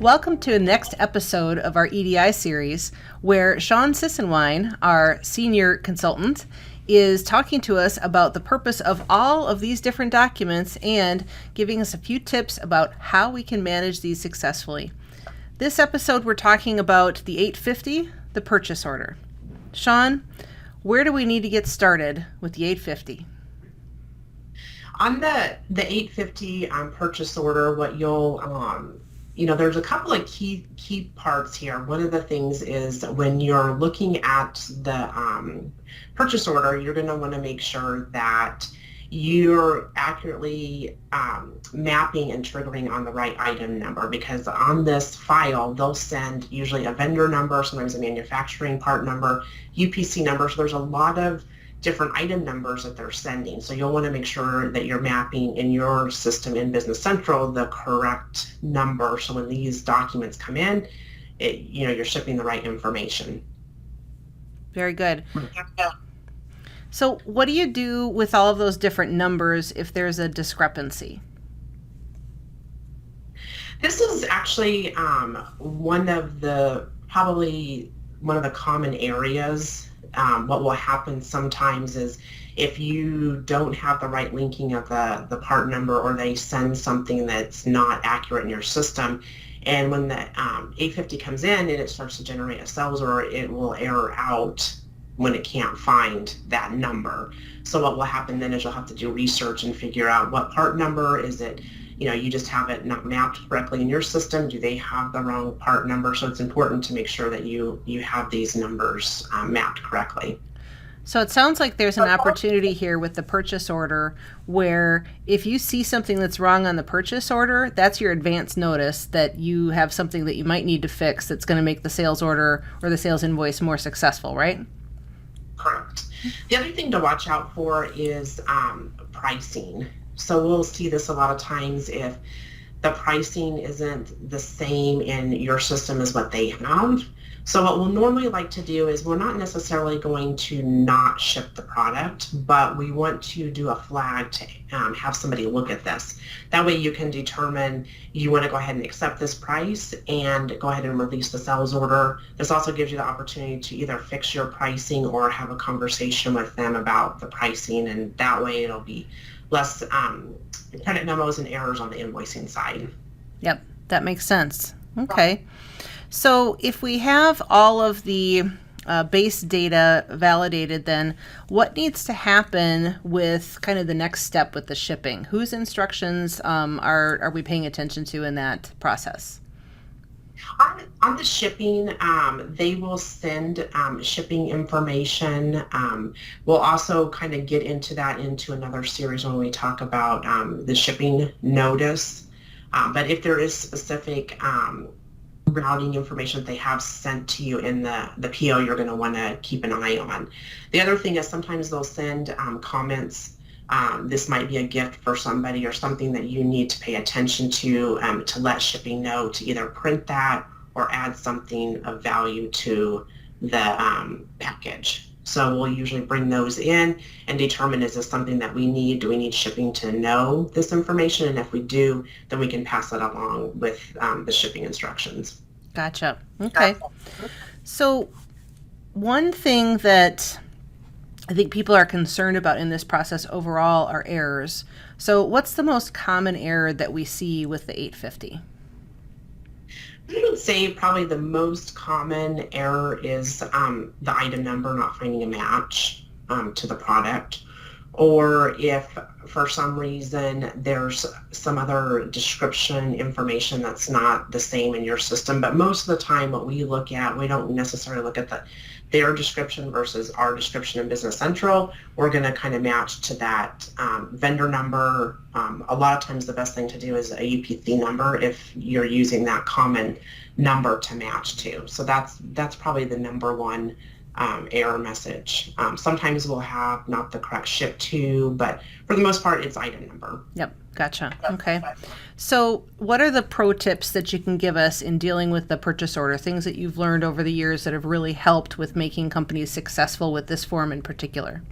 Welcome to the next episode of our EDI series, where Shawn Sissenwein, our senior consultant, is talking to us about the purpose of all of these different documents and giving us a few tips about how we can manage these successfully. This episode, we're talking about the 850, the purchase order. Shawn, where do we need to get started with the 850? On the 850 purchase order, what you'll there's a couple of key parts here. One of the things is when you're looking at the purchase order, you're going to want to make sure that you're accurately mapping and triggering on the right item number, because on this file they'll send usually a vendor number, sometimes a manufacturing part number, UPC number. So there's a lot of different item numbers that they're sending. So you'll want to make sure that you're mapping in your system in Business Central the correct number. So when these documents come in, you're shipping the right information. Very good. So what do you do with all of those different numbers if there's a discrepancy? This is actually one of the common areas. What will happen sometimes is if you don't have the right linking of the part number, or they send something that's not accurate in your system, and when the 850 comes in and it starts to generate a sales order, it will error out when it can't find that number. So what will happen then is you'll have to do research and figure out what part number is it. You just have it not mapped correctly in your system. Do they have the wrong part number? So it's important to make sure that you have these numbers mapped correctly. So it sounds like there's an opportunity here with the purchase order where if you see something that's wrong on the purchase order, that's your advance notice that you have something that you might need to fix that's going to make the sales order or the sales invoice more successful, right? Correct. The other thing to watch out for is pricing. So we'll see this a lot of times if the pricing isn't the same in your system as what they have. So what we'll normally like to do is we're not necessarily going to not ship the product, but we want to do a flag to have somebody look at this. That way you can determine you want to go ahead and accept this price and go ahead and release the sales order. This also gives you the opportunity to either fix your pricing or have a conversation with them about the pricing, and that way it'll be less credit memos and errors on the invoicing side. Yep, that makes sense. Okay. So if we have all of the base data validated, then what needs to happen with kind of the next step with the shipping? Whose instructions are we paying attention to in that process? On the shipping, they will send shipping information. We'll also kind of get into another series when we talk about the shipping notice. But if there is specific routing information that they have sent to you in the PO, you're going to want to keep an eye on. The other thing is sometimes they'll send comments. This might be a gift for somebody or something that you need to pay attention to let shipping know to either print that or add something of value to the package. So we'll usually bring those in and determine, is this something that we need? Do we need shipping to know this information? And if we do, then we can pass that along with the shipping instructions. Gotcha. Okay. So one thing that I think people are concerned about in this process overall are errors. So what's the most common error that we see with the 850? I would say probably the most common error is the item number not finding a match to the product, or if for some reason there's some other description information that's not the same in your system. But most of the time what we look at, we don't necessarily look at their description versus our description in Business Central. We're going to kind of match to that vendor number. A lot of times the best thing to do is a UPC number if you're using that common number to match to. So that's probably the number one error message. Sometimes we'll have not the correct ship to, but for the most part it's item number. Yep. Gotcha. Okay. So what are the pro tips that you can give us in dealing with the purchase order, things that you've learned over the years that have really helped with making companies successful with this form in particular?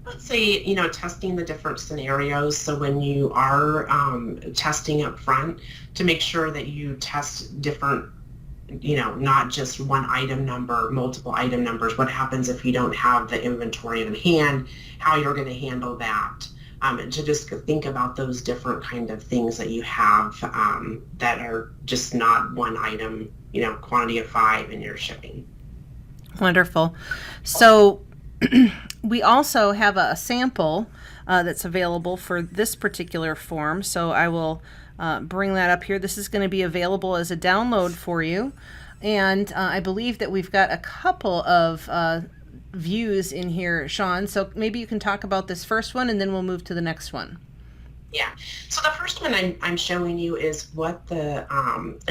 Let's say, testing the different scenarios. So when you are testing up front, to make sure that you test different, not just one item number, multiple item numbers. What happens if you don't have the inventory on hand, how you're going to handle that. And to just think about those different kind of things that you have that are just not one item, quantity of 5 in your shipping. Wonderful. So we also have a sample that's available for this particular form. So I will bring that up here. This is going to be available as a download for you. And I believe that we've got a couple of views in here, Shawn. So maybe you can talk about this first one and then we'll move to the next one. Yeah. So the first one I'm showing you is what the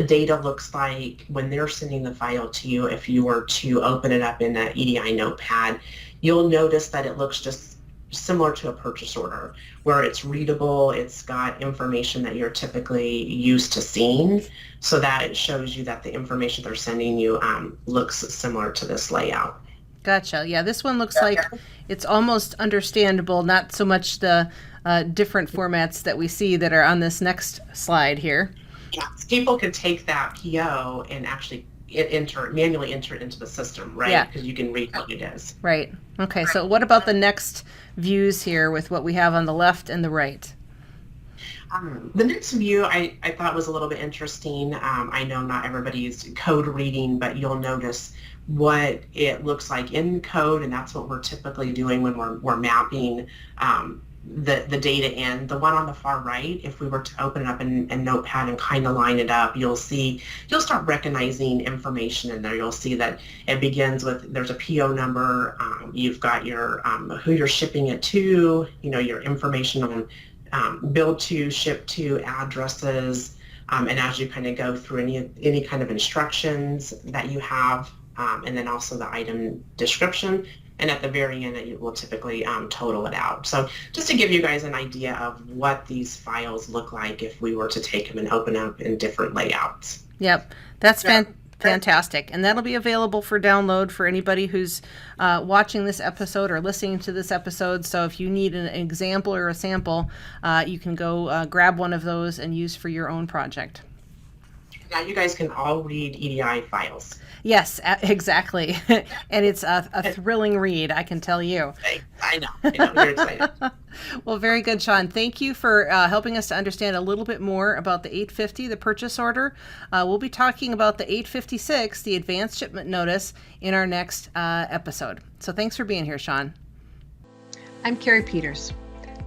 data looks like when they're sending the file to you. If you were to open it up in an EDI notepad, you'll notice that it looks just similar to a purchase order, where it's readable, it's got information that you're typically used to seeing, so that it shows you that the information they're sending you looks similar to this layout. Gotcha. Yeah, this one looks like it's almost understandable, not so much the different formats that we see that are on this next slide here. Yeah, people can take that PO and actually manually enter it into the system, right? Yeah. Because you can read what it is. Right. Okay, so what about the next views here with what we have on the left and the right? The next view I thought was a little bit interesting. I know not everybody is code reading, but you'll notice what it looks like in code, and that's what we're typically doing when we're mapping the data in. The one on the far right, if we were to open it up in Notepad and kind of line it up, you'll start recognizing information in there. You'll see that it begins with, there's a PO number, you've got your who you're shipping it to, your information on build to, ship to, addresses, and as you kind of go through any kind of instructions that you have, and then also the item description, and at the very end it will typically total it out. So just to give you guys an idea of what these files look like if we were to take them and open up in different layouts. Yep, that's fantastic, and that'll be available for download for anybody who's watching this episode or listening to this episode. So if you need an example or a sample, you can go grab one of those and use for your own project. Now you guys can all read EDI files. Yes, exactly. And it's a thrilling read, I can tell you. I know. You're excited. Well, very good, Shawn. Thank you for helping us to understand a little bit more about the 850, the purchase order. We'll be talking about the 856, the advanced shipment notice, in our next episode. So thanks for being here, Shawn. I'm Carrie Peters.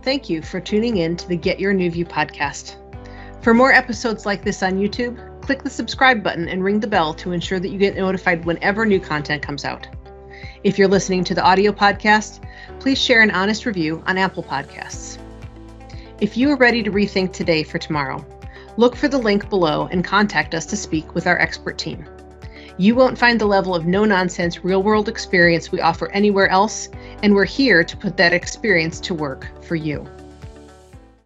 Thank you for tuning in to the Get Your New View podcast. For more episodes like this on YouTube, click the subscribe button and ring the bell to ensure that you get notified whenever new content comes out. If you're listening to the audio podcast, please share an honest review on Apple Podcasts. If you are ready to rethink today for tomorrow, look for the link below and contact us to speak with our expert team. You won't find the level of no-nonsense real-world experience we offer anywhere else, and we're here to put that experience to work for you.